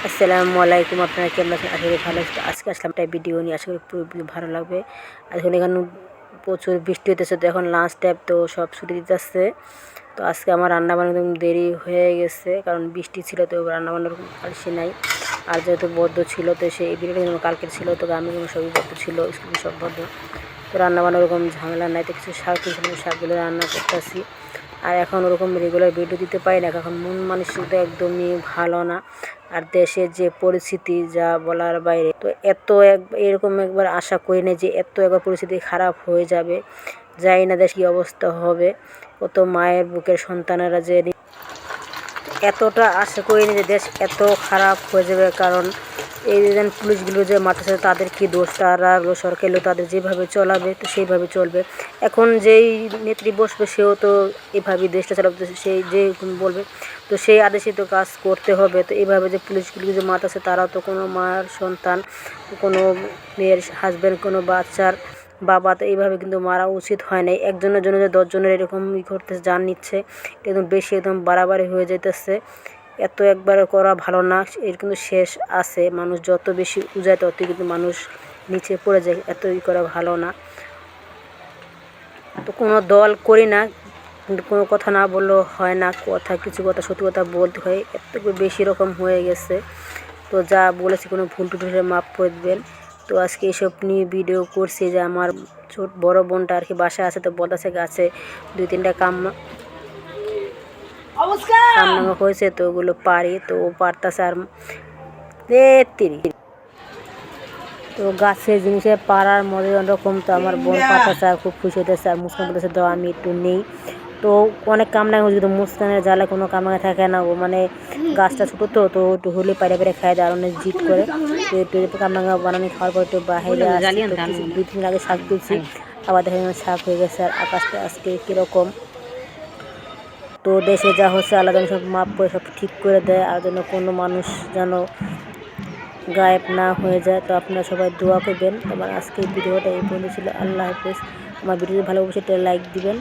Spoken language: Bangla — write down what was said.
আসসালামু আলাইকুম, আপনারা কেমন আছেন? আশা করি ভালো আছেন। আজকে আসলাম একটা ভিডিও নিয়ে, আশা করি পুরো ভিডিও ভালো লাগবে। এখন এখানে প্রচুর বৃষ্টি হইতেছে, তো এখন লাঞ্চ টাইম, তো সব ছুটি দিতেছে। তো আজকে আমার রান্না বান্না একদম দেরি হয়ে গেছে, কারণ বৃষ্টি ছিল, তো রান্না বান্নার আলসি নাই। আর যেহেতু বদ্ধ ছিল, তো সেই ভিডিওটা কালকের ছিল, তো আমি সবই বদ্ধ ছিল, স্কুল সব বদ্ধ। তো রান্না বান্না ওরকম ঝামেলা নাই, তো কিছু শাক শাকগুলো রান্না করতেছি। আর এখন ওরকম রেগুলার ভিডিও দিতে পারি না, এখন মন মানসিকতা একদমই ভালো না। আর দেশের যে পরিস্থিতি যা বলার বাইরে, তো এরকম একবার আশা করি না যে এত একবার পরিস্থিতি খারাপ হয়ে যাবে। জানি না দেশ কী অবস্থা হবে, কত মায়ের বুকের সন্তানেরা যে এতটা আশা করিনি যে দেশ এত খারাপ হয়ে যাবে। কারণ এই যে পুলিশগুলো যে মারতেছে, তাদের কি দোষ? তারা সরকার এলো, তাদের যেভাবে চলাবে তো সেইভাবে চলবে। এখন যেই নেত্রী বসবে, সেও তো এভাবেই দেশটা চালাবে, সেই যে বলবে তো সেই আদেশে তো কাজ করতে হবে। তো এইভাবে যে পুলিশগুলো যে মারতেছে, তারাও তো কোনো মার সন্তান, কোনো মেয়ের হাজব্যান্ড, কোনো বাচ্চার বাবা, তো এইভাবে কিন্তু মারা উচিত হয় নাই। একজনের জন্য যে 10 জনের এরকম করতেছে, জান নিচ্ছে, একদম বেশি, একদম বাড়াবাড়ি হয়ে যেতেছে। এত একবারে করা ভালো না, এর কিন্তু শেষ আছে। মানুষ যত বেশি উজায়, ততই কিন্তু মানুষ নিচে পড়ে যায়। এতই করা ভালো না। তো কোনো দল করি না, কিন্তু কোনো কথা না বললেও হয় না, কিছু কথা সত্যি কথা বলতে হয়। এত বেশি রকম হয়ে গেছে। তো যা বলেছি কোনো ভুল টুল হলে মাফ করে দেবেন। তো আজকে এসব নিয়ে ভিডিও করছি যে আমার বড় বোনটা আর কি বাসায় আছে, তো বলতেছে গাছে 2-3টা কামরাঙা হয়েছে, তো ওগুলো পারি, তো ও পারতেছে। আর তো গাছের জিনিসে পাড়ার মধ্যে অন্যরকম, তো আমার বোন পারতেছে আর খুব খুশি হতেছে। আর মুসকান বলতেছে তো আমি একটু নেই। তো অনেক কামরাঙা হয়েছে, কিন্তু মুসকানের জ্বালা কোনো কামরাঙা থাকে না। ও মানে গাছটা ছোটো, তো একটু হলে পাইরে পাইরে খাই দেয়, আর অনেক জিদ করে। তো একটু কামরাঙা বানানি খাওয়ার পর একটু বাইরে আসছি। তো 2-3 দিন আগে শাক তুলছি, আবার দেখা শাক হয়ে গেছে। আর আকাশটা আজকে কীরকম, তো দেশে যা হচ্ছে আল্লাহ যেন সব মাপ করে সব ঠিক করে দেয়, আর যেন কোনো মানুষ যেন গায়েব না হয়ে যায়। তো আপনারা সবাই দোয়া করবেন। তোমার আজকের ভিডিওটা এই পর্যন্ত ছিল। আল্লাহ হাফেজ। আমার ভিডিওটি ভালো অবশ্যই একটা লাইক দিবেন।